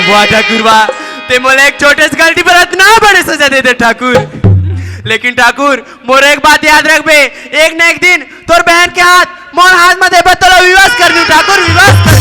वाह ठाकुर वाह, ते मोला एक छोटे से गलती पर इतना बड़े सजा दे दे ठाकुर। लेकिन ठाकुर मोर एक बात याद रख बे, एक न एक दिन तोर बहन के हाथ मोर हाथ में देबे तो विवाह कर दूं ठाकुर, विवाह कर।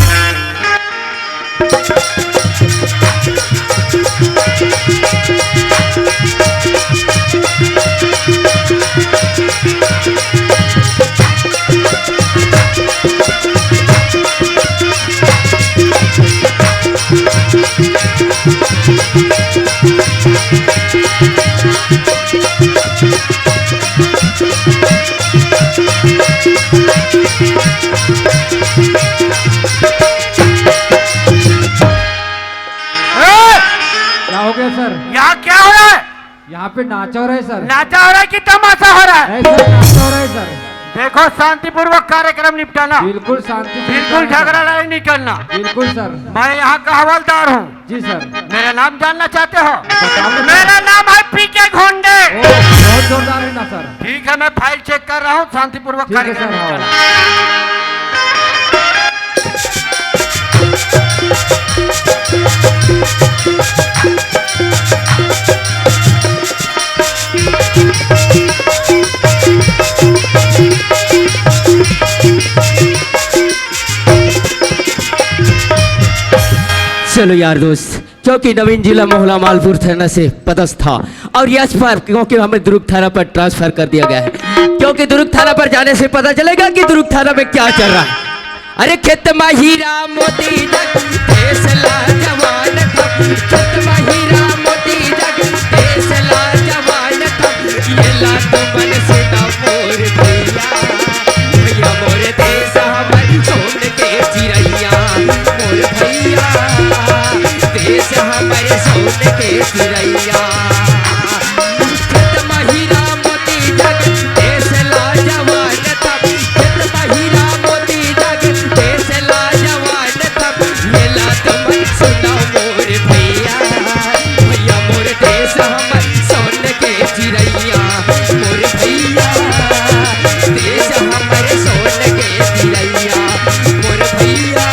क्या हो गया सर? यहाँ क्या हो रहा है? यहाँ पे नाचा हो रहा है सर। नाचा हो रहा है कि तमाशा हो रहा है? सर नाचा हो रहा है सर। देखो शांतिपूर्वक कार्यक्रम निपटाना। बिल्कुल शांति, बिल्कुल झगड़ा नहीं निकलना। बिल्कुल सर। मैं यहाँ का हवलदार हूँ। जी सर। मेरा नाम जानना चाहते हो? बताओ। मेरा नाम है पीके घोंडे। बहुत जोरदार है ना सर। ठीक है, मैं फाइल चेक कर रहा हूँ, शांतिपूर्वक ठीक है कार्यक्रम सर, हाँ। निपटाना। चलो यार दोस्त, क्योंकि नवीन जिला मोहल्ला मालपुर थाना से पदस्थ था और यश पर क्योंकि हमें दुर्ग थाना पर ट्रांसफर कर दिया गया है, क्योंकि दुर्ग थाना पर जाने से पता चलेगा कि दुर्ग थाना में क्या चल रहा है। अरे खेत में हीरा मोती जग देश ला जवान थक, खेत में हीरा मोती जग देश ला जवान थक, ये ला तो मन से ना मोर भैया, भैया मोर देश हमर सोन के चिरैया, मोर भैया देश हमारे सोन के चिरैया। खेत में हीरा मोती जग देश ला जवान थक, खेत में हीरा मोती जग देश ला जवान थक, ये ला तुम सुना मोर भैया, भैया मोर देश हमर सोन के चिरैया, मोर भैया देश हमारे सोन के चिरैया, मोर भैया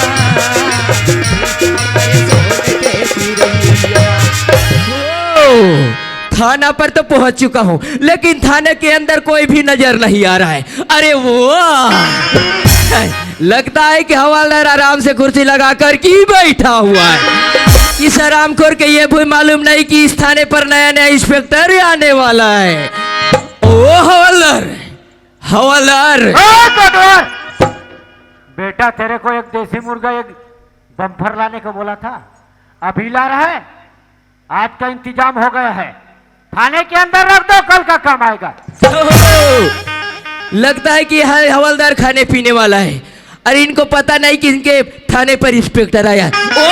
हमारे सोन के चिरैया। थाना पर तो पहुंच चुका हूं, लेकिन थाने के अंदर कोई भी नजर नहीं आ रहा है। अरे वो लगता है कि हवालदार आराम से कुर्सी लगाकर की बैठा हुआ है। इस आरामखोर के ये भी मालूम नहीं कि इस थाने पर नया नया इंस्पेक्टर आने वाला है। ओ हवालदार, हवालदार। बेटा तेरे को एक देसी मुर्गा एक बम्फर लाने को बोला था, अभी ला रहा है? आज का इंतजाम हो गया है, थाने के अंदर रख दो, कल का काम आएगा। लगता है कि हवलदार खाने पीने वाला है। अरे इनको पता नहीं कि इनके थाने पर इंस्पेक्टर आया। ओ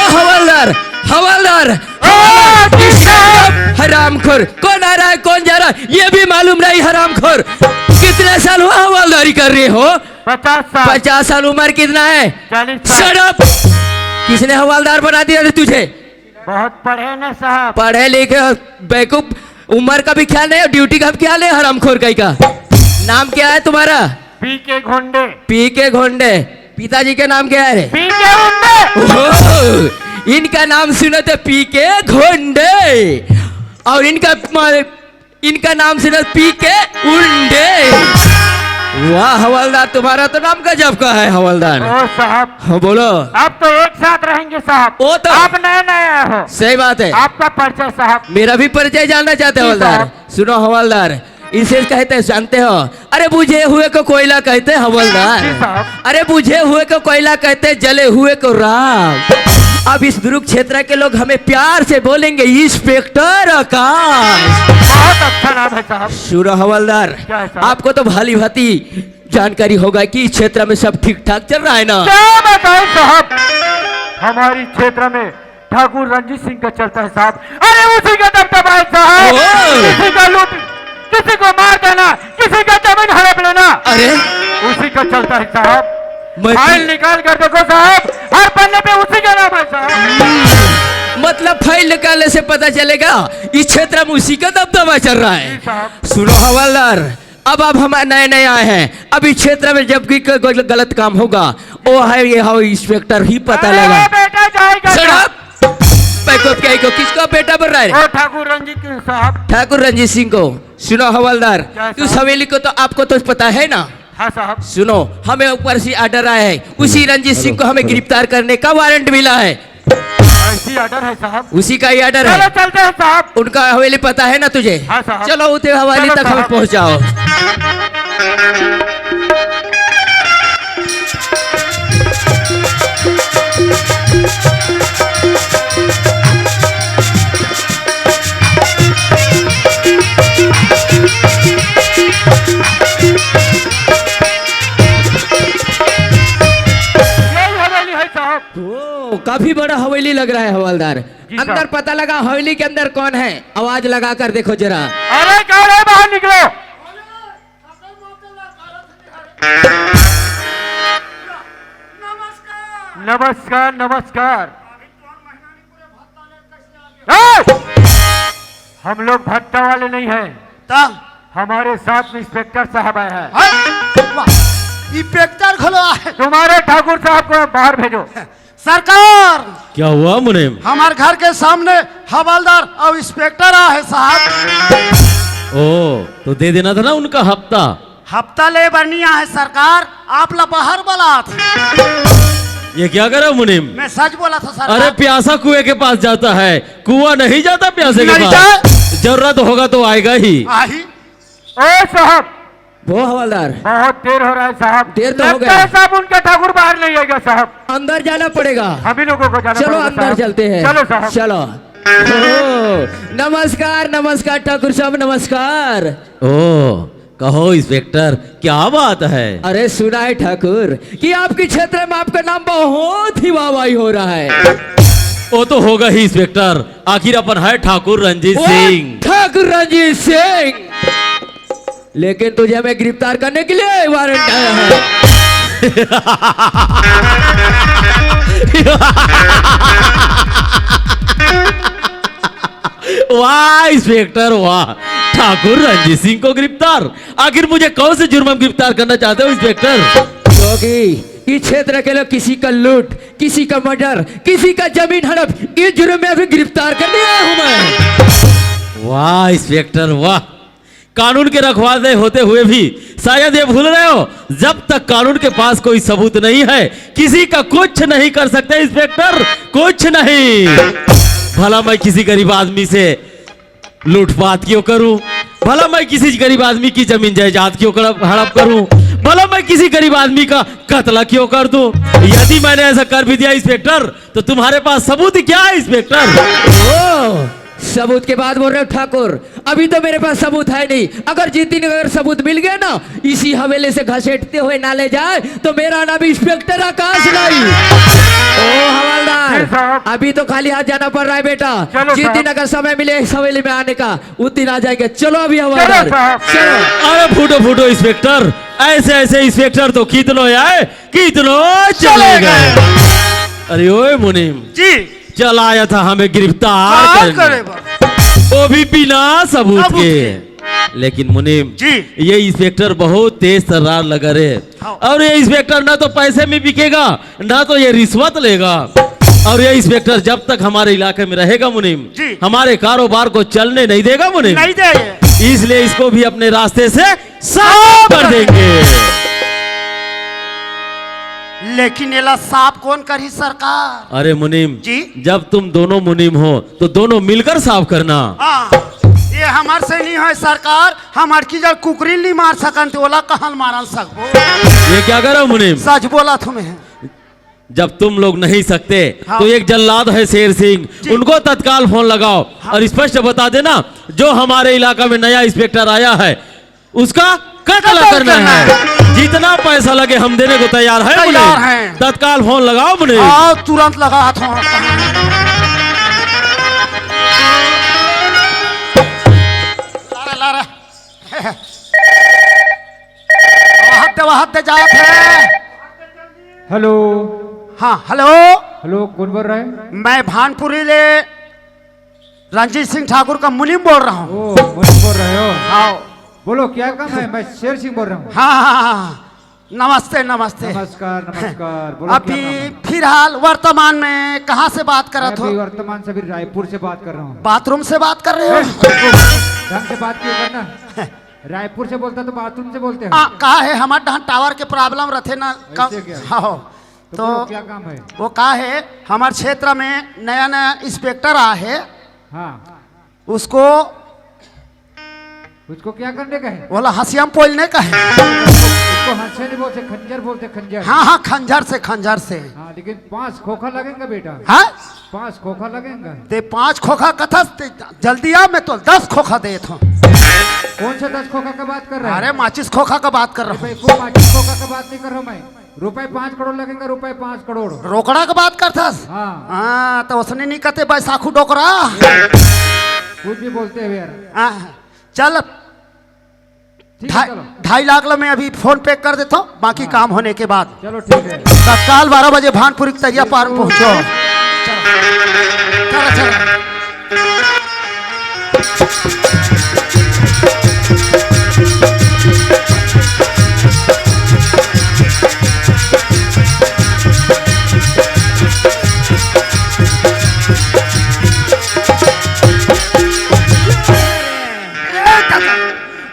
हवलदार, हवलदार, हरामखोर, कौन आ रहा है कौन जा रहा है ये भी मालूम नहीं। हरामखोर, कितने साल हुआ हवलदारी कर रहे हो? 50 साल। 50 साल उम्र कितना है? 40 साल। Shut up! किसने हवलदार बना दिया तुझे? बहुत पढ़े न साहब। पढ़े लिखे बेवकूफ, उम्र का भी ख्याल नहीं और ड्यूटी का भी ख्याल नहीं। हरामखोर का नाम क्या है तुम्हारा? पीके घोंडे। पीके घोंडे। पिताजी के नाम क्या है? पीके घोंडे। इनका नाम सुनो तो पीके घोंडे, और इनका नाम सुनो पीके उंडे। वाह हवलदार, तुम्हारा तो नाम गजब का है हवलदार। ओ साहब। हाँ बोलो। आप तो एक साथ रहेंगे साहब। ओ तो आप नए नए हो। सही बात है। आपका परिचय साहब। मेरा भी परिचय जानना चाहते हो हवलदार? सुनो हवलदार, इसे कहते हैं जानते हो? अरे बुझे हुए को कोयला कहते हैं हवलदार। अरे बुझे हुए को कोयला कहते हैं, जले हुए को राख। अब इस दुर्ग क्षेत्र के लोग हमें प्यार से बोलेंगे इंस्पेक्टर आकाश। बहुत अच्छा नाम है साहब। सुनो हवलदार, आपको तो भली भांति जानकारी होगा कि इस क्षेत्र में सब ठीक ठाक चल रहा है ना? क्या बताएं साहब, हमारी क्षेत्र में ठाकुर रंजीत सिंह का चलता है साहब। अरे उसी का दबदबा है साहब। किसी का लूट, किसी को मार देना, किसी का जमीन हड़प लेना, अरे उसी का चलता है साहब। मैं- फाइल निकाल कर देखो साहब, हर पन्ने पे उसी का नाम है साहब। मतलब फाइल निकालने से पता चलेगा इस क्षेत्र में उसी का दबदबा चल रहा जी है। साहब। सुनो हवलदार, अब आप हम नए नए आए हैं, अब इस क्षेत्र में जब भी कोई गलत काम होगा वो है ये हाउ इंस्पेक्टर ही पता अरे लगा। वो बेटा जाएगा Shut क्या? up! पैको क्या को किसका बेटा बन रहा है? ओ ठाकुर रंजीत सिंह साहब। ठाकुर रंजीत सिंह को। सुनो हवलदार, क्या तू साहब? हवेली को तो आपको तो पता है ना। हाँ साहब। सुनो, हमें ऊपर से ऑर्डर आया है, उसी रंजीत सिंह को हमें गिरफ्तार करने का वारंट मिला है। ऐसी ऑर्डर है साहब। उसी का ही ऑर्डर चलो है। चलते हैं साहब। उनका हवेली पता है ना तुझे? हाँ साहब। चलो उते हवेली चलो तक हमें साहब। पहुंचाओ। यही हवेली है साहब। ओ, काफी बड़ा हवेली लग रहा है हवलदार। जी साहब। अंदर पता लगा हवेली के अंदर कौन है? आवाज लगा कर देखो जरा। अरे कौन है, बाहर निकलो। नमस्कार नमस्कार। ए! हम लोग भट्टा वाले नहीं हैं, हमारे साथ में इंस्पेक्टर साहब आए हैं। इंस्पेक्टर खलो है तुम्हारे ठाकुर साहब को बाहर भेजो। सरकार। क्या हुआ मुनीम? हमारे घर के सामने हवलदार और इंस्पेक्टर आ है साहब। ओ, तो दे देना था ना उनका हफ्ता। हफ्ता ले बनिया है सरकार, आप ला बाहर बोला था। ये क्या करा मुनीम? मैं सच बोला था सरकार। अरे प्यासा कुएं के पास जाता है, कुआं नहीं जाता प्यासे के नहीं पास। जरूरत होगा तो आएगा ही। आही ओ साहब, वो हवलदार, बहुत देर हो रहा है साहब। देर तो हो लगता गया। है साहब उनका ठाकुर बाहर नहीं आएगा साहब। अंदर जाना पड़ेगा। हम ही लोगों को जाना चलो पड़ेगा अंदर साहब। चलते हैं। चलो साहब। चलो। ओ, नमस्कार नमस्कार ठाकुर साहब, नमस्कार। ओ, कहो इंस्पेक्टर, क्या बात है? अरे सुना है ठाकुर कि आपके क्षेत्र में आपका नाम बहुत ही वाहवाही हो रहा है। वो तो होगा ही इंस्पेक्टर, आखिर अपन है ठाकुर रंजीत वो सिंह। ठाकुर रंजीत सिंह, लेकिन तुझे हमें गिरफ्तार करने के लिए वारंट आया है। वाह इंस्पेक्टर वाह, ठाकुर रंजीत सिंह को गिरफ्तार। आखिर मुझे कौन से जुर्म में गिरफ्तार करना चाहते हो इंस्पेक्टर? क्योंकि इस क्षेत्र के लोग किसी का लूट, किसी का मर्डर, किसी का जमीन हड़प, इस जुर्म में अभी गिरफ्तार करने आया हूं मैं। वाह इंस्पेक्टर वाह, कानून के रखवाले होते हुए भी शायद ये भूल रहे हो, जब तक कानून के पास कोई सबूत नहीं है किसी का कुछ नहीं कर सकते इंस्पेक्टर, कुछ नहीं। भला मैं किसी गरीब आदमी से लूटपाट क्यों करूं? भला मैं किसी गरीब आदमी की जमीन जायदाद क्यों हड़प करूं? भला मैं किसी गरीब आदमी का कत्ल क्यों कर दूं? यदि मैंने ऐसा कर भी दिया इंस्पेक्टर, तो तुम्हारे पास सबूत क्या है इंस्पेक्टर? ओ, सबूत के बाद बोल रहे हो ठाकुर? अभी तो मेरे पास सबूत है नहीं। अगर जिस दिन अगर सबूत मिल गया ना, इसी हवेली से घसीटते हुए ना ले जाए तो मेरा नाम इंस्पेक्टर आकाश नहीं। ओ जी हवलदार, साहब। अभी तो खाली हाथ जाना पड़ रहा है बेटा। चलो जिस साहब। दिन अगर समय मिले इस हवेली में आने का, उस दिन आ जाएंगे। चलो अभी हवलदार, साहब। चलो। अरे फूटो फूटो इंस्पेक्टर, ऐसे ऐसे इंस्पेक्टर तो कितनो आए कितनो चले गए। अरे ओए मुनीम, जी चल आया था हमें गिरफ्तार हाँ, करने, करे बा। वो भी बिना सबूत सबूत के। लेकिन मुनीम जी। ये इंस्पेक्टर बहुत तेज तर्रार लगा रहे, हाँ। और ये इंस्पेक्टर ना तो पैसे में बिकेगा ना तो ये रिश्वत लेगा। और ये इंस्पेक्टर जब तक हमारे इलाके में रहेगा मुनीम, जी। हमारे कारोबार को चलने नहीं देगा मुनीम। नहीं दे ये। इसलिए इसको भी अपने रास्ते से साफ कर देंगे। लेकिन एला साफ कौन करी सरकार? अरे मुनीम जी। जब तुम दोनों मुनीम हो तो दोनों मिलकर साफ करना। हाँ, ये हमार से नहीं है सरकार। हमार की जब कुकरी नहीं मार सकन तो ओला कहल मारन सकबो। ये क्या करो मुनीम? सच बोला तुम्हें। जब तुम लोग नहीं सकते हाँ। तो एक जल्लाद है शेर सिंह, उनको तत्काल फोन लगाओ और स्पष्ट बता देना जो हमारे इलाका में नया इंस्पेक्टर आया है उसका कत्ल करना है। जितना पैसा लगे हम देने को तैयार है मुनीम। तैयार हैं। तत्काल फोन लगाओ मुनीम। हाँ, तुरंत लगा हाथ में। ला रे। वहां दे जात है। हेलो हाँ हेलो, हेलो कौन बोल रहा है? मैं भानपुरी ले रंजीत सिंह ठाकुर का मुनीम बोल रहा हूँ। ओ मुझे बोल रहे हो? हाँ बोलो क्या काम है? मैं शेर सिंह बोल रहा हूँ। हाँ हाँ हाँ, नमस्ते नमस्ते। नमस्कार नमस्कार। बोलो क्या काम अभी है? फिलहाल वर्तमान में कहाँ से बात कर मैं रहे अभी हो? वर्तमान से भी रायपुर से बात कर रहा हूँ। बाथरूम से बात कर रहे हो? ढंग से बात क्यों करना? रायपुर से बोलता तो बाथरूम से बोलते हैं। कहा है हमारे यहाँ टावर के प्रॉब्लम रहते ना ऐसे क्या? हाँ तो बोलो क्या काम है? वो कहा है हमारे क्षेत्र में नया नया इंस्पेक्टर आया है, हाँ उसको उसको क्या करने का है? बोला हसियम पोलने का है। उसको हंसे नहीं बोलते, खंजर बोलते, खंजर। हाँ हाँ, खंजर से खंजर से। हाँ लेकिन 5 खोखा लगेगा बेटा। हाँ 5 खोखा लगेगा। ते 5 खोखा कथा जल्दी आ, मैं तो 10 खोखा दे था। कौन सा 10 खोखा का बात कर रहा है? अरे माचिस खोखा का बात कर रहा हूँ। भाई को 5 खोखा का बात नहीं कर रहा हूँ मैं। रुपए 5 करोड़ लगेगा, रुपए 5 करोड़। रोकड़ा का बात करता। हाँ हाँ तो उसने नहीं कहते बैसाखू डोकरा। कुछ भी बोलते हैं यार। चल ठीक है चलो। 2.5 लाख ला मैं अभी फोन पे कर देता हूँ, बाकी काम होने के बाद। चलो ठीक है। तत्काल 12 बजे भानपुरी तैया पार पहुंचो। चलो चलो।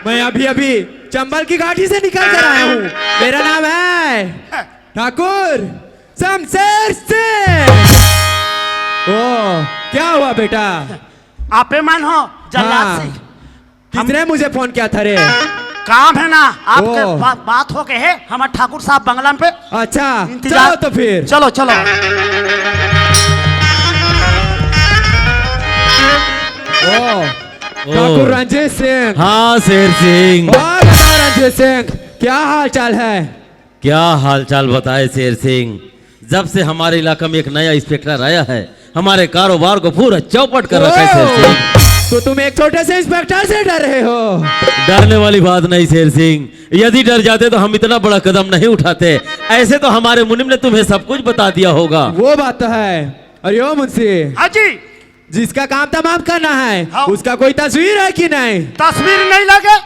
मैं अभी अभी चंबल की घाटी से निकल कर आया हूँ। मेरा नाम है ठाकुर शमशेर सिंह। ओ क्या हुआ बेटा? आपे मन हो जल्लाद हाँ। सिंह। किसने मुझे फोन किया था रे? काम है ना आपके ओ। बात हो गए है हमारे ठाकुर साहब बंगला पे। अच्छा इंतजार चलो तो फिर। चलो चलो। ओ ठाकुर रंजीत सिंह। हाँ शेर सिंह, और बताओ रंजीत सिंह, क्या हाल चाल है? क्या हालचाल बताए शेर सिंह। जब से हमारे इलाका में एक नया इंस्पेक्टर आया है, हमारे कारोबार को पूरा चौपट कर रखा है शेर सिंह। तो तुम एक छोटे से इंस्पेक्टर से डर रहे हो? डरने वाली बात नहीं शेर सिंह, यदि डर जाते तो हम इतना बड़ा कदम नहीं उठाते। ऐसे तो हमारे मुनिम ने तुम्हें सब कुछ बता दिया होगा। वो बात तो है। अरे ओ मुंशी, हाँ जी, जिसका काम तमाम करना है हाँ। उसका कोई तस्वीर है कि नहीं? तस्वीर नहीं लगे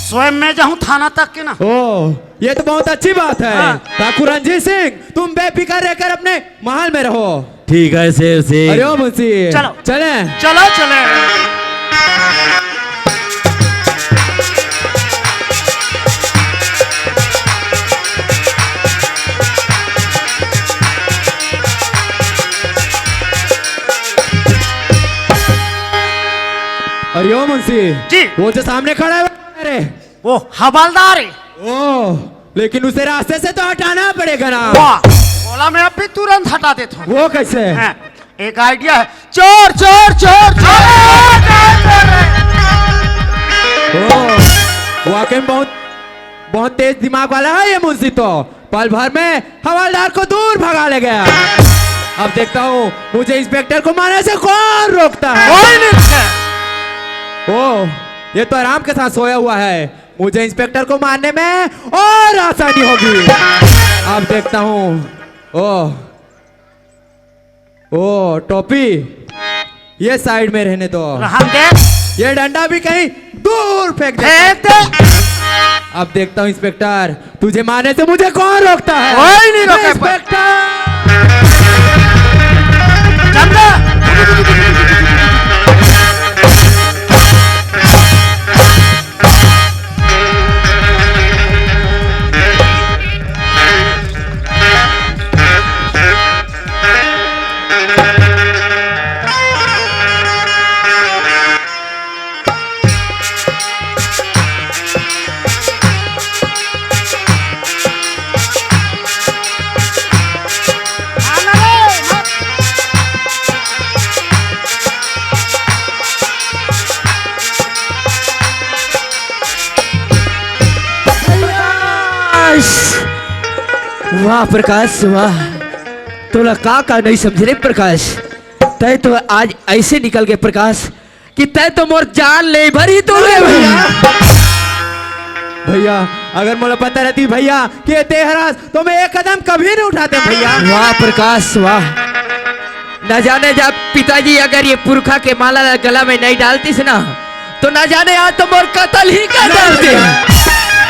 स्वयं में जाऊं थाना तक के ना। ओ ये तो बहुत अच्छी बात है। हाँ। ठाकुर रंजीत सिंह, तुम बेफिक्र रहकर अपने महल में रहो। ठीक है शेर सिंह। अरे ओ मुंशी, चलो। चले। चलो चले। अरे ओ मुंशी जी। वो जो सामने खड़ा है अरे वो हवलदार है। ओ लेकिन उसे रास्ते से तो हटाना पड़ेगा ना। वाह, बोला मैं अभी तुरंत हटा देता हूँ। वो कैसे? हाँ, एक आइडिया है। चोर चोर चोर चोर। ओ वाकई में बहुत तेज दिमाग वाला है ये मुंशी। तो पल भर में हवलदार को दूर भगा ले गया। अब देखता हूँ मुझे इंस्पेक्टर को मारने से कौन रोकता है। कोई नहीं रुका। ओ ये तो आराम के साथ सोया हुआ है। मुझे इंस्पेक्टर को मारने में और आसानी होगी। अब देखता हूँ। ओ टोपी ये साइड में रहने दो। हम देख ये डंडा भी कहीं दूर फेंक दे। फेंक दे। अब देखता हूँ इंस्पेक्टर, तुझे मारने से मुझे कौन रोकता है? कोई नहीं रोके। इंस्पेक्टर। चंदा। वाह प्रकाश वाह, तोला का नहीं समझ रे प्रकाश। तय तो आज ऐसे निकल गए प्रकाश कि तय तो मोर जान ले भरी तो ले भैया। भैया अगर मुझे पता रहती भैया कि तेहरास तो मैं एक कदम कभी नहीं उठाते भैया। वाह प्रकाश वाह, न जाने जब पिताजी अगर ये पुरखा के माला गला में नहीं डालती से ना तो न जाने आज तो मोर कतल ही कर डालते।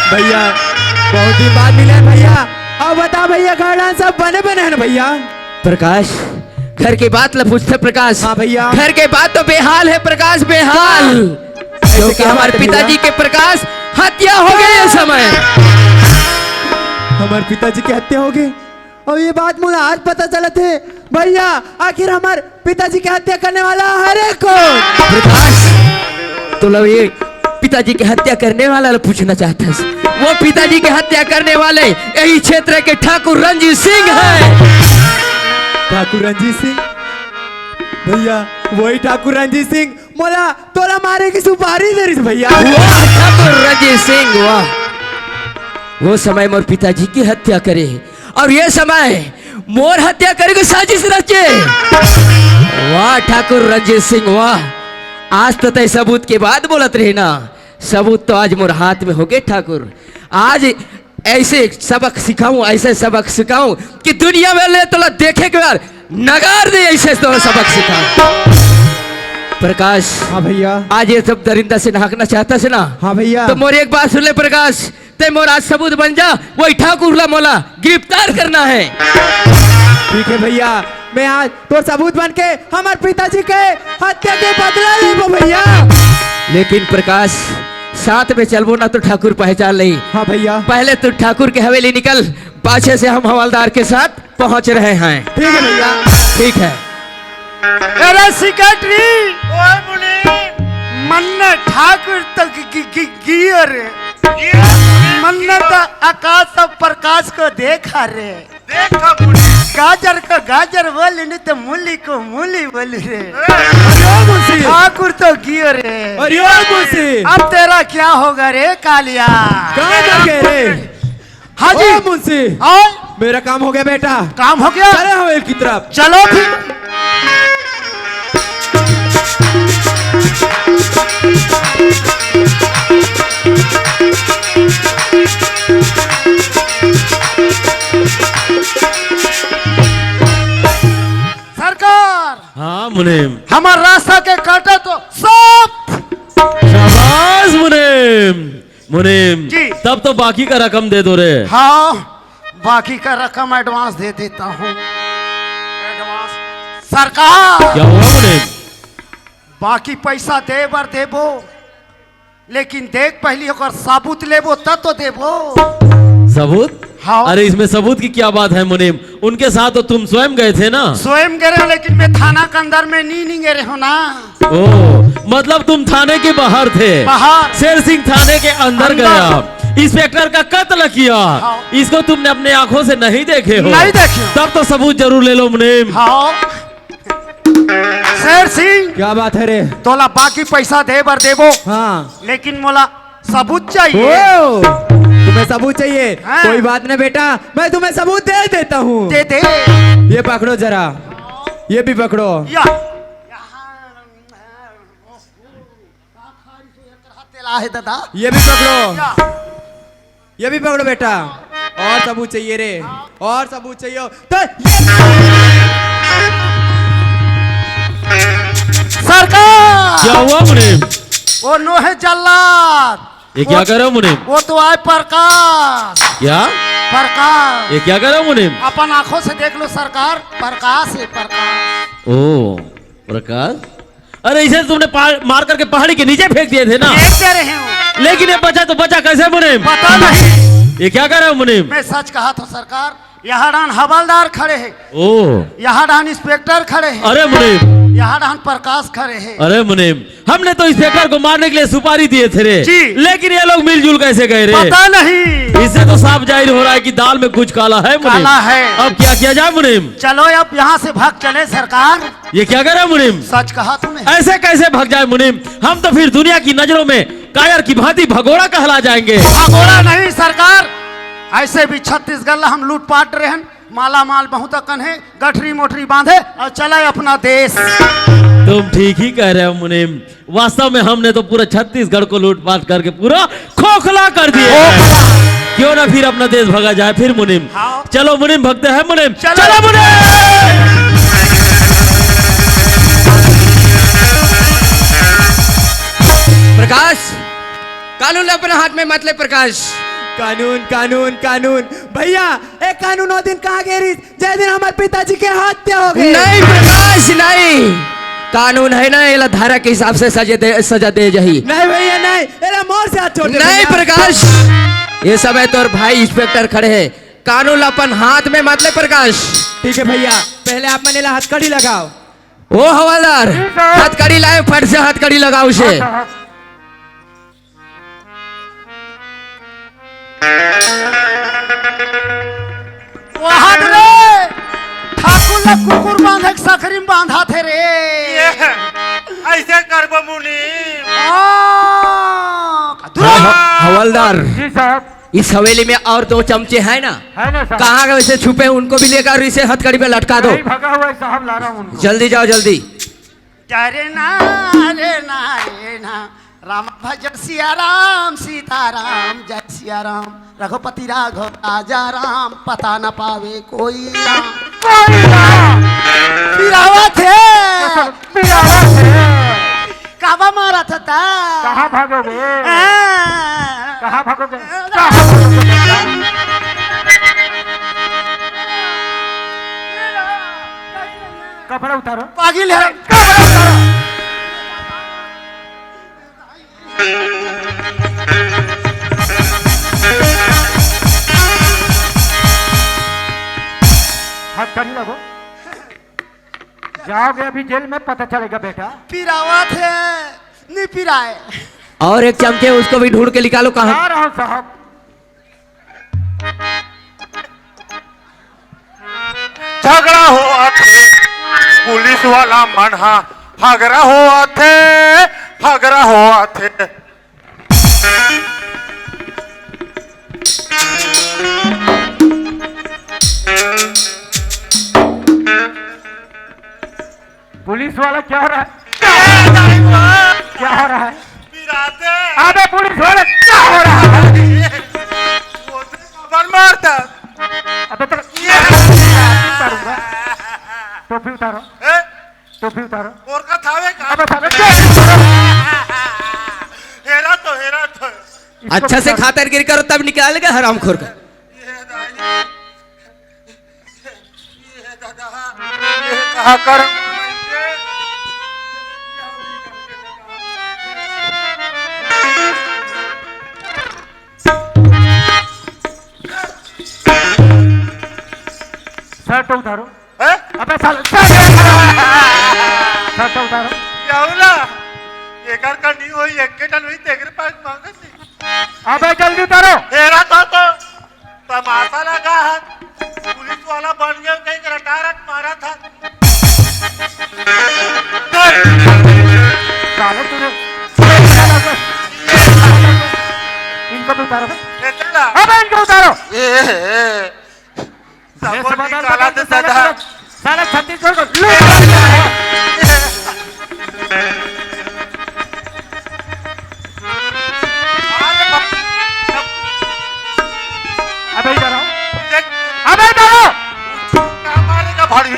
भैया बहुत ही बात मिले भैया। अब बता भैया गार्डन सब बने बने हैं ना भैया। प्रकाश घर की बात ल पूछते प्रकाश। हाँ भैया। घर के बात तो बेहाल है प्रकाश, बेहाल, क्योंकि हमारे पिताजी के प्रकाश हत्या हो गई इस समय। हमारे पिताजी की हत्या हो गई और ये बात मुझे आज पता चला थे भैया। आखिर हमारे पिताजी की हत्या करने वाला हरे कौन? प्रकाश तो लो ये पिताजी की हत्या करने वाला पूछना चाहता है। वो पिताजी की हत्या करने वाले यही क्षेत्र के ठाकुर रंजीत सिंह है। ठाकुर रंजीत सिंह भैया, वही ठाकुर रंजीत सिंह मोला तोला मारे की सुपारी दे रही थी भैया। वाह ठाकुर रंजीत सिंह वाह, वो समय मोर पिताजी की हत्या करे और ये समय मोर हत्या करे को साजिश रचे। वाह ठाकुर रंजीत सिंह वाह, आज तो तय सबूत के बाद बोलत रहे ना, सबूत तो आज मोर हाथ में हो गए ठाकुर। आज ऐसे सबक सिखाऊं, ऐसे सबक सिखाऊं कि दुनिया में ले तो देखे के बाद नगार दे, ऐसे तो सबक सिखाऊं। प्रकाश हाँ भैया। आज ये सब दरिंदा से नहाकना चाहता से ना। हाँ भैया। तो मोर एक बात सुन ले प्रकाश, ते मोर आज सबूत बन जा, वही ठाकुर ला मोला गिरफ्तार करना है। ठीक है भैया, मैं आज तो सबूत बन के हमारे पिताजी के हत्या के बदला लेबो भैया। लेकिन प्रकाश साथ में चलबो ना तो ठाकुर पहचान नहीं। हाँ भैया। पहले तो ठाकुर के हवेली निकल, पाछे से हम हवलदार के साथ पहुंच रहे हैं। ठीक है भैया। ठीक है। अरे सेक्रेटरी मन्ना ठाकुर तक गियर मन्ना तो आकाश और प्रकाश को देखा रे, गाजर को गाजर बोल नहीं तो मूली को मूली बोल रे। ठाकुर तो गियो रे। अरे मुंशी, अब तेरा क्या होगा रे कालिया? कहाँ लगे रे? हाँ जी ओ मुंशी, और मेरा काम हो गया बेटा। काम हो गया? चले हवेली की तरफ। चलो फिर। सरकार हाँ मुनीम। हमारा रास्ता के काटा तो सब। शाबाश मुनीम। मुनीम जी। तब तो बाकी का रकम दे दो रे। हाँ बाकी का रकम एडवांस दे देता हूँ। एडवांस सरकार क्या हुआ मुनीम? बाकी पैसा दे बर देबो, लेकिन देख पहली होकर साबुत लेबो तब तो देबो। सबूत? हाँ। अरे इसमें सबूत की क्या बात है मुनीम, उनके साथ तो तुम स्वयं गए थे ना। स्वयं गए हो, लेकिन मैं थाना के अंदर में नहीं गए हो ना। ओ मतलब तुम थाने के बाहर थे। बाहर। शेर सिंह थाने के अंदर गया, इंस्पेक्टर का कत्ल किया। हाँ। इसको तुमने अपने आंखों से नहीं देखे हो? नहीं देखे हो। तब तो सबूत जरूर ले लो मुनीम। हाँ शेर सिंह क्या बात है रे? तोला बाकी पैसा दे बर देबो, हाँ। लेकिन मोला सबूत चाहिए। ओ, तुम्हें सबूत चाहिए? हाँ। कोई बात नहीं बेटा, मैं तुम्हें सबूत दे देता हूँ। दे दे। ये पकड़ो जरा, ये भी पकड़ो। या है दादा। ये भी पकड़ो, ये भी पकड़ो बेटा। और सबूत चाहिए रे? और सबूत चाहिए तो सरकार क्या हुआ मुनीम? वो नो है जल्लाद। ये क्या कर रहे हो मुनीम? वो तो आए प्रकाश। क्या? प्रकाश ये क्या कर रहे हो मुनीम? अपन आंखों से देख लो सरकार, प्रकाश है प्रकाश। ओ प्रकाश, अरे इसे तुमने मार करके पहाड़ी के नीचे फेंक दिए थे ना। देख दे रहे हो, लेकिन ये बचा तो बचा कैसे मुनीम? पता नहीं। ये क्या कर रहे हो मुनीम? मैं सच कहा था सरकार, यहाँ डान हवलदार खड़े हैं, ओ यहाँ डान इंस्पेक्टर खड़े हैं, अरे मुनीम, यहाँ डान प्रकाश खड़े हैं। अरे मुनीम, हमने तो इंस्पेक्टर को मारने के लिए सुपारी दिए थे रे। जी। लेकिन ये लोग मिलजुल कैसे गए रे? पता नहीं। इससे तो साफ जाहिर हो रहा है कि दाल में कुछ काला है मुनीम। काला है। अब क्या किया जाए मुनीम? चलो अब यहाँ से भाग चले सरकार। ये क्या कर रहे हो मुनीम? सच कहा तूने। ऐसे कैसे भाग जाए मुनीम? हम तो फिर दुनिया की नजरों में कायर की भांति भगोड़ा कहला जाएंगे। भगोड़ा नहीं सरकार, ऐसे भी छत्तीसगढ़ हम लूटपाट रहे हैं, माला माल बहुत अकन है, गठरी मोटरी बांधे और चले अपना देश। तुम ठीक ही कह रहे हो मुनीम, वास्तव में हमने तो पूरा छत्तीसगढ़ को लूटपाट करके पूरा खोखला कर दिया। क्यों ना फिर अपना देश भगा जाए फिर मुनिम। हाँ। चलो मुनिम भगते हैं मुनिम। चलो। चलो मुनिम। प्रकाश, कानून अपने हाथ में मत ले प्रकाश। कानून कानून कानून भैया, एक कानून वो दिन कहाँ गए जय दिन हमारे पिताजी के हत्या हो गई। नहीं प्रकाश नहीं, कानून है ना ये धारा के हिसाब से सजा दे जही। नहीं भैया नहीं, एरा मोर से हाथ छोड़ दे नहीं भैया। प्रकाश, ये समय तो भाई इंस्पेक्टर खड़े हैं, कानून अपन हाथ में मत ले प्रकाश। ठीक है भैया, पहले आप मैंने हथकड़ी लगाओ। ओ हवलदार, हथकड़ी लाए, फट से हथकड़ी लगाओ उसे। वहां रे ठाकुर ला कुकुर बांधा के सकरी में बांधा थे रे। ऐसे करबो मुनि। हवलदार, जी साहब। इस हवेली में और 2 चमचे हैं ना, है ना साहब? कहाँ गए वैसे छुपे, उनको भी लेकर इसे हथकड़ी पे लटका दो। नहीं भगा हुआ है साहब, ला रहा हूँ उनको। जल्दी जाओ जल्दी। रे ना रे ना रे ना, राम भजन सिया राम सीताराम, जय सिया राम, रघुपति राघव राजा राम, पता न पावे कोई राम। पिरावा थे काबा मारा था ता। कहाँ भागोगे? हाँ। कहाँ भागोगे? कपड़ा उतारो। पागिल है। हाथ कर लगो, जाओगे अभी जेल में, पता चलेगा बेटा। पिरावा थे नहीं पिराए। और एक चमचे उसको भी ढूंढ के निकालो, कहाँ। आ रहा हूँ साहब। झगड़ा हुआ थे पुलिस वाला मनहा, झगड़ा हुआ थे, झगड़ा हुआ थे। पुलिस वाला क्या हो रहा है? क्या हो रहा है? पिराते अबे पुलिस वाला क्या हो रहा है? बन मारता। अबे तो उतारूंगा। टोपी उतारो, ए? टोपी उतारो। और का थावे का अबे साले हेरा तो अच्छा से खातिरगिरी करो तब निकालेगा हरामखोर का। ये दादा ये कहा कर शर्ट उतारो। है? अबे साले शर्ट उतारो। यावला ये कर नहीं हुई, एक के टन हुई तेरे पास मांगत नहीं। अबे जल्दी उतारो। हेरा तो तमाशा लगा है, पुलिस वाला बन गया, कहीं रटारट मारा था। साले तूने इनको भी उतारो। ये चला अबे इनको उतारो। ये सब निकाला तो सदा साले छत्तीसगढ़ को लूट। अबे इधर आओ, अबे इधर आओ। मारेगा भाड़ी,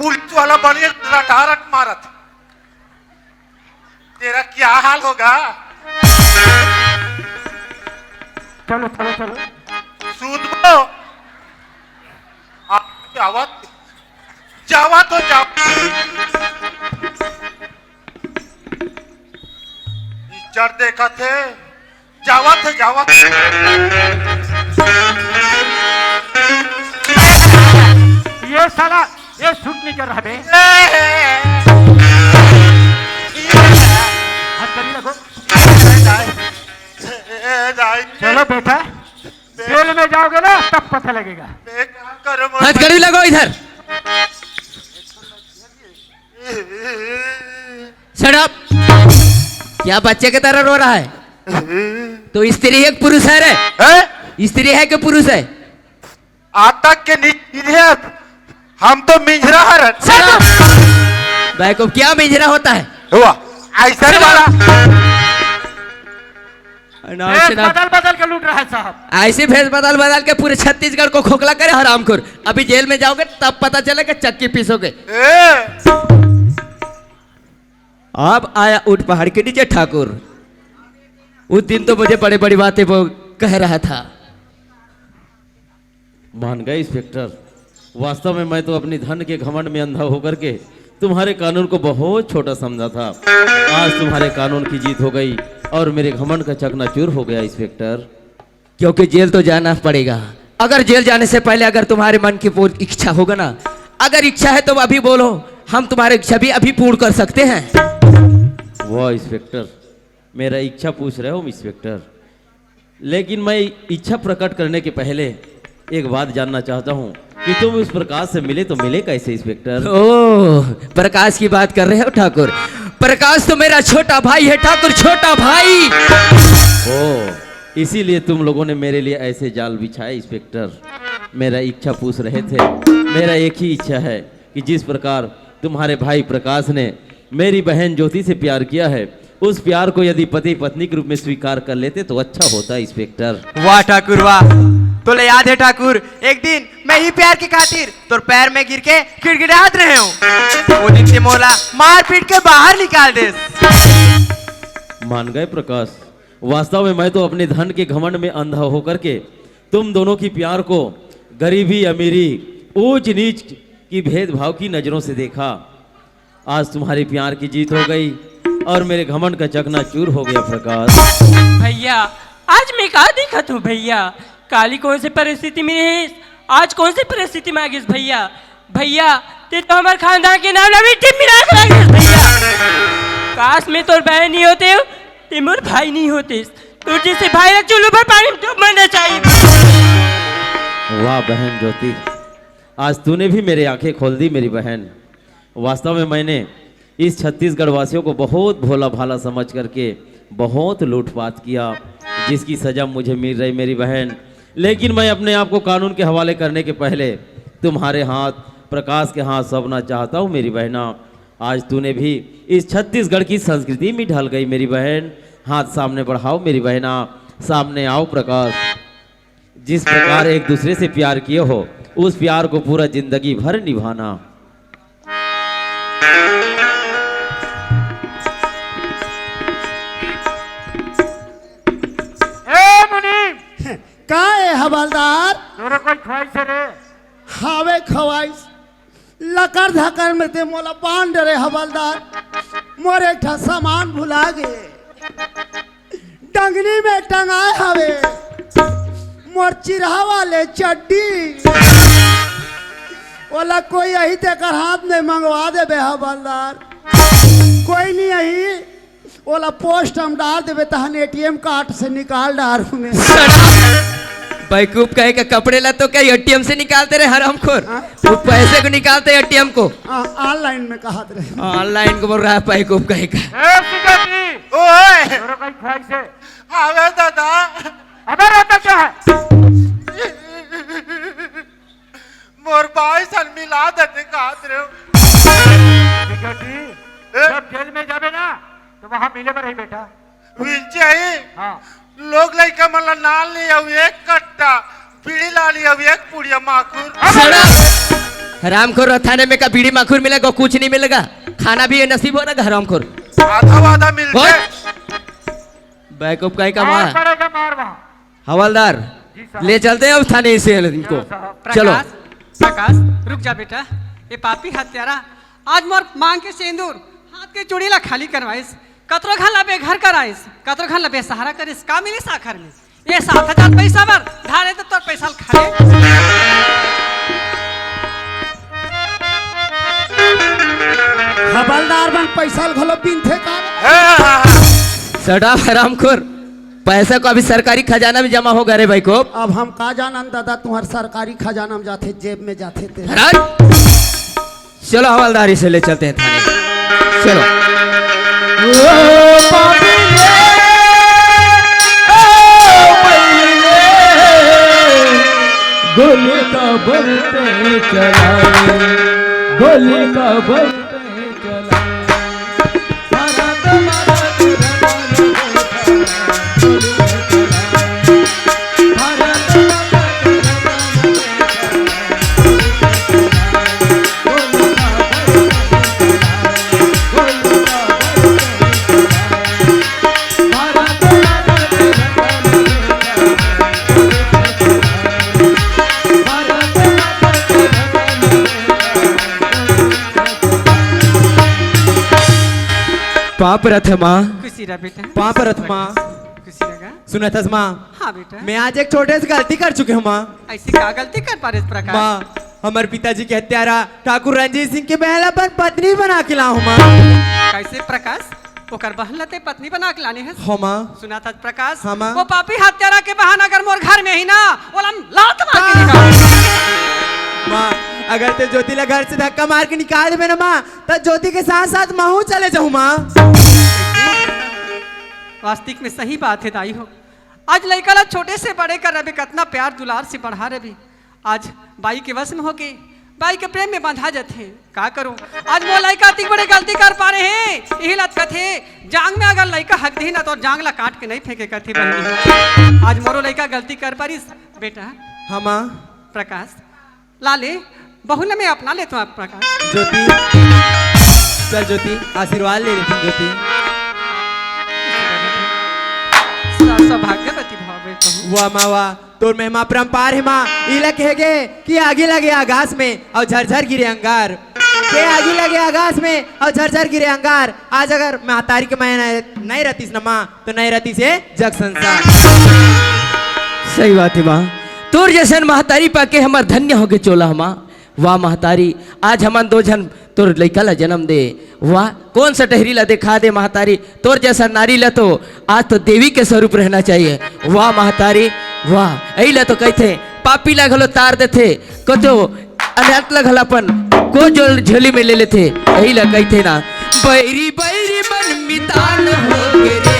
पुलिस वाला बन गया, रटारट मारा था। तेरा क्या हाल होगा? चलो चलो चलो। सूद बो जावा जावा तो जाओ। इज्जत देखा थे, जावा थे जावा थे। ये साला ये शूट नहीं कर रहा बे। हाथ करी लगो। चलो बेटा, जेल में जाओगे ना तब पता लगेगा। हथकड़ी लगाओ इधर। Shut up. क्या बच्चे की तरह रो रहा है? तो स्त्री है कि पुरुष है रे? स्त्री है कि पुरुष है? आज तक के नीचे हम तो मिंजरा है। भाई को क्या मिंजरा होता है? हुआ ऐसा वाला भेष बदल बदल के लूट रहा है साहब। ऐसे भेष बदल बदल के पूरे छत्तीसगढ़ को खोखला करे हरामखोर। अभी जेल में जाओगे तब पता चलेगा चक्की पीसोगे। अब आया ऊंट पहाड़ के नीचे ठाकुर। उस दिन तो मुझे बड़ी बड़ी बातें वो कह रहा था। मान गए इंस्पेक्टर, वास्तव में मैं तो अपनी धन के घमंड में अंधा होकर के तुम्हारे कानून को बहुत छोटा समझा था। आज तुम्हारे कानून की जीत हो गई और मेरे घमंड का चकनाचूर हो गया इंस्पेक्टर। क्योंकि जेल तो जाना पड़ेगा। अगर जेल जाने से पहले अगर तुम्हारे मन की पूरी इच्छा होगा ना, अगर इच्छा है तो अभी बोलो, हम तुम्हारी इच्छा भी अभी पूर्ण कर सकते हैं। वाह इंस्पेक्टर, मेरा इच्छा पूछ रहे हो इंस्पेक्टर, लेकिन मैं इच्छा प्रकट करने के पहले एक बात जानना चाहता हूँ कि तुम उस प्रकाश से मिले तो मिले कैसे इंस्पेक्टर? ओह, प्रकाश की बात कर रहे हो ठाकुर? प्रकाश तो मेरा छोटा भाई है ठाकुर, छोटा भाई। ओ, इसीलिए तुम लोगों ने मेरे लिए ऐसे जाल बिछाए इंस्पेक्टर। मेरा इच्छा पूछ रहे थे। मेरा एक ही इच्छा है कि जिस प्रकार तुम्हारे भाई प्रकाश ने मेरी बहन ज्योति से प्यार किया है, उस प्यार को यदि पति पत्नी के रूप में स्वीकार कर लेते तो अच्छा होता इंस्पेक्टर। वाह ठाकुर वाह, तो ले याद है ठाकुर, एक दिन मैं ही प्यार की खातिर तोर पैर में गिर के गिड़गिड़ात रहे हूँ। वो दिन से मोला मार पीट के बाहर निकाल दे। मान गए प्रकाश, वास्तव में मैं तो अपने धन के घमंड में अंधा होकर के तुम दोनों की प्यार को गरीबी अमीरी ऊंच नीच की भेदभाव की नजरों से देखा। आज तुम्हारी प्यार की जीत हो गई और मेरे घमंड का चकनाचूर हो गया प्रकाश। भैया आज मैं कहा दिखत हूँ भैया, काली कौन सी परिस्थिति में है, आज कौन सी परिस्थिति में आ गई भैया। भैया ते तो हमारे खानदान के नाम मिट्टी मिला कर आ गए भैया। काश में तोर बहन नहीं होते, तिमुर भाई नहीं होते, तू जैसे भाई रख चूल्हे पर पानी में डूब मरना चाहिए। वाह बहन ज्योति, आज तूने भी मेरी आंखें खोल दी मेरी बहन। वास्तव में मैंने इस छत्तीसगढ़ वासियों को बहुत भोला भाला समझ करके बहुत लूटपाट किया, जिसकी सजा मुझे मिल रही मेरी बहन। लेकिन मैं अपने आप को कानून के हवाले करने के पहले तुम्हारे हाथ, प्रकाश के हाथ सौंपना चाहता हूँ मेरी बहना। आज तूने भी इस छत्तीसगढ़ की संस्कृति में ढल गई मेरी बहन। हाथ सामने बढ़ाओ मेरी बहना, सामने आओ प्रकाश। जिस प्रकार एक दूसरे से प्यार किए हो, उस प्यार को पूरा जिंदगी भर निभाना। का है हवलदार? तोरे कोई ख्वाहिश है रे? हावे खवाइश लकर धकर में ते मोला बांध रे हवलदार। मोर एक ठा सामान भुला गए, डंगनी में टंगाए हवे मोर चिरहा वाले चड्डी। ओला कोई यही ते कर हाथ में मंगवा दे बे हवलदार। कोई नहीं यही ओला पोस्ट हम डाल देवे तहन एटीएम कार्ड से निकाल डारू में। बैकूफ कहे के कपड़े ला तो क्या एटीएम से निकालते रहे हरामखोर? वो पैसे को निकालते एटीएम को ऑनलाइन में कहा रहे। ऑनलाइन को बोल रहा है बैकूफ कहे का। ओए तोरे कोई ख्वाहिश है? आवे दादा, अबे रोता क्या है? मोर भाई सन मिला देते कात रे। जब जेल में जाबे ना तो वहाँ मिले में रही बेटा। विंचे ही हाँ लोग लइका मला नाल ले आउ एक कट्टा बीड़ी ला ली अब एक पुड़िया माखूर। हरामखोर थाने में का बीड़ी माखूर मिलेगा, कुछ नहीं मिलेगा। खाना भी नसीब हो रहा हरामखोर। आधा वादा मिलते। बैकअप का ही कमा मार पड़ेगा, मार वहाँ। हवलदार ले चलते हैं अब थाने से इनको। चलो प्रकाश रुक जा बेटा, ये पापी हत्यारा आज मोर मांग के सिंदूर हाथ के चूड़ी ला खाली करवाइस, कतरो घन ला बेघर कराइस, कतरो घन ला बेसहारा करिस। का मिली साखर में ये 7,000 पैसा बर धारे तो तोर पैसा खाले। हवलदार बन पैसा घलो पिनथे का। सड़ा हरामखोर, पैसा को अभी सरकारी खजाना में जमा होगा रे भाई को। अब हम का जानन दादा, तुम्हार सरकारी खजाना में जाते जेब में जाते थे। चलो हवलदारी से ले चलते हैं थाने। चलो गोली का बढ़ते चलाए, गोली का बढ़ते चलाए। पाप रथ माँ। खुशी रहा बेटा, पाप रथ माँ। खुशी लगा। सुना था माँ, हाँ बेटा, मैं आज एक छोटे से गलती कर चुके हूँ माँ। ऐसी क्या गलती कर पा रहे इस प्रकार? माँ, हमारे पिताजी के हत्यारा ठाकुर रंजीत सिंह के बहला पर पत्नी बना के लाऊं माँ। कैसे प्रकाश? ओकर बहन लते पत्नी बना के लाने है। हो माँ। सुना था प्रकाश? हाँ माँ। वो पापी हत्यारा के बहाना अगर मोर घर में ही ना बोला लात मार के निकाल। माँ, अगर ते ज्योति ला घर से धक्का मार के निकाल दे ना माँ, तो ज्योति के साथ साथ मैं हूँ चले जाऊँ माँ। वास्तविक में सही बात है दाई हो। आज लड़का ला छोटे से बड़े कर रहे, कितना प्यार दुलार से बढ़ा रहे, आज बाई के वश में हो गए, बाई के प्रेम में बंधा जाते। का करूं? आज वो लड़का इतनी बड़ी गलती कर पा रहे हैं। यही लत कथे जांग में अगर लड़का हक दी ना तो जांग ला काट के नहीं फेंके कथे बहनी। आज मोरो लड़का गलती कर पारिस बेटा। हाँ माँ। प्रकाश लाले बहुल में अपना ले तो आप प्रकाश। ज्योति चल ज्योति, आशीर्वाद ले लेती ज्योति। सौभाग्यवती भावे कहूं। वाह माँ वाह, तोर महिमा परम्पार है माँ। इला कहेगे कि आगे लगे आकाश में और झरझर गिरे अंगार, के आगे लगे आकाश में और झरझर गिरे अंगार। आज अगर महतारी के मैं नहीं रहतीस ना माँ, तो नहीं रहती से जग संसार। सही बात है माँ, तोर जैसन महतारी पाके हमार धन्य हो गए चोला माँ। वाह महतारी, आज हमान दो जन तोर लड़का ला जन्म दे। वाह, कौन सा टहरी ला दिखा दे महतारी, तोर जैसा नारी ला तो आज तो देवी के स्वरूप रहना चाहिए। वाह महतारी वाह, यही ला तो कहते पापी ला घलो तार देते, को तो अनाथ ला घलापन को जो झोली में ले लेते। यही ला कहते ना, बैरी बैरी मन मितान हो गे रे,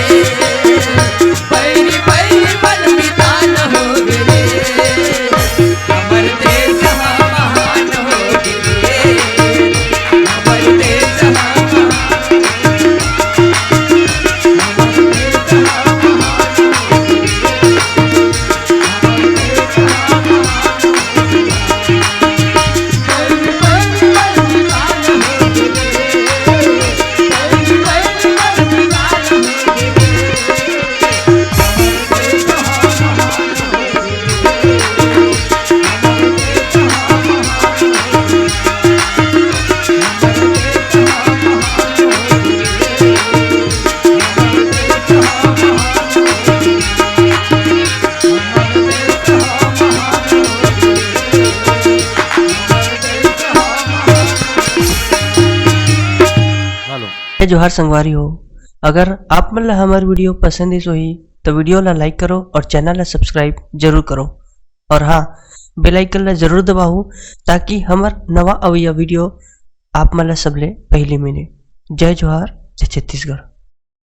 बैरी बैरी मन मितान हो गे रे, हमर देश महान हो गे रे, हमर देश जोहार संगवारी हो। अगर आप मन ला हमार वीडियो पसंद है सोही तो वीडियो ला लाइक करो और चैनल ला सब्सक्राइब जरूर करो। और हाँ, बेल आइकन ला जरूर दबाओ ताकि हमार नवा अवैया वीडियो आप मन ला सबले पहले मिले। जय जोहार, जय छत्तीसगढ़।